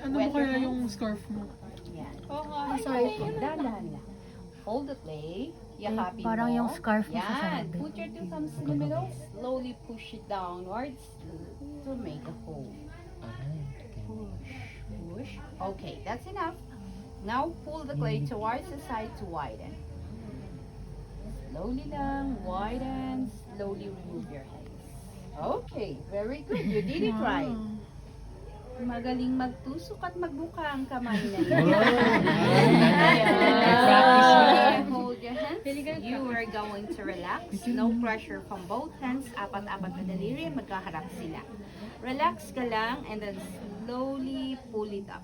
Ano mo kaya yung scarf mo? Yan. Sorry po. Dahan-dahan lang. Hold the play. Yakapin Parang mo. yung scarf mo sa Yan. sabi. Put your two thumbs in the middle. Slowly push it downwards to make a hole. Push. Okay, that's enough. Now pull the clay towards the side to widen. Slowly lang, widen. Slowly remove your hands. Okay, very good. You did it right. Magaling magtusok at magbuka ang kamay na yan. Ayan. Hold your hands. You are going to relax. No pressure from both hands. Apat-apat na daliri. Magkaharap sila. Relax ka lang and then slowly pull it up.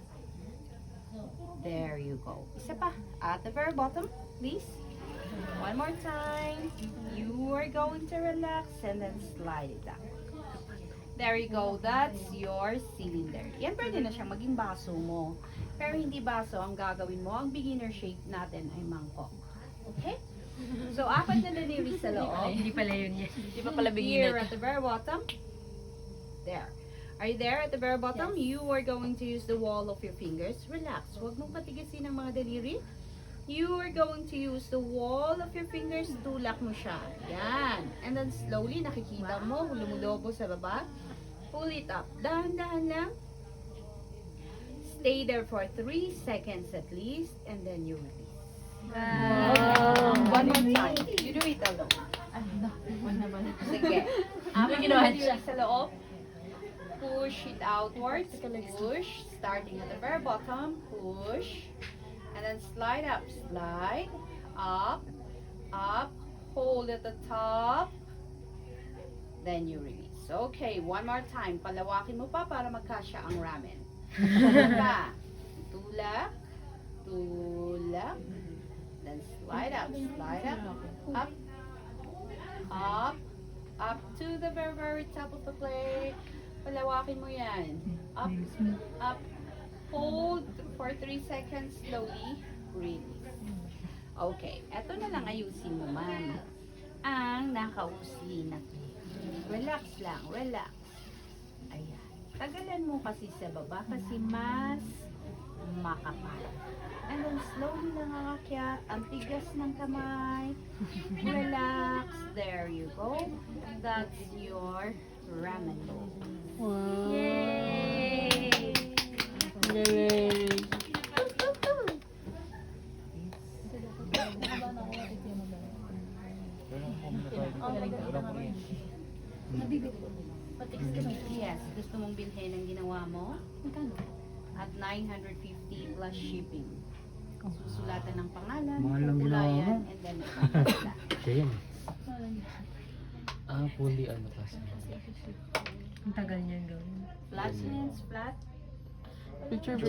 There you go. Isa pa. At the very bottom, please. One more time. You are going to relax and then slide it up. There you go. That's your cylinder. Yan pwede na siyang maging baso mo. Pero hindi baso ang gagawin mo. Ang beginner shape natin ay mangkok. Okay? So, apat na daliri sa loob. Hindi pala yun yan. Di ba pala Here at the very bottom. There. Are you there at the very bottom? Yes. You are going to use the wall of your fingers. Relax. Huwag mong patigasin ang mga daliri. You are going to use the wall of your fingers. Tulak mo siya. Yan. And then slowly, nakikita mo, lumulobo sa baba. Pull it up. Dahan-dahan lang. Stay there for 3 seconds at least. And then you release. One more time. You do it alone. Sige. Apat na daliri sa loob. Push it outwards. Push. Starting at the very bottom. Push. And then slide up. Slide. Up. Up. Hold at the top. Then you release. Okay, one more time. Palawakin mo pa para magkasya ang ramen. Pa. Tulak. Tulak. Then slide up. Slide up. Up. Up. Up to the very, very top of the plate. Palawakin mo yan. Up. Up. Hold for 3 seconds. Slowly. Release. Okay. Eto na lang ayusin mo, ma'am. Ang nakausli na plate. Relax lang. Relax. Ayan. Tagalan mo kasi sa baba kasi mas makapal. And then slowly lang aakyat. Ang tigas ng kamay. Relax. There you go. That's your ramen bowl. Wow. Yay! Galing. Yes, gusto mong bilhin ang ginawa mo? At 950 plus shipping. Susulatan ng pangalan, Mahal lang ginawa mo. kukulayan, and then ipapakita. Siya yun. Fully ano kasi. Ang tagal niyan gawin. Flat hands, flat. Picture.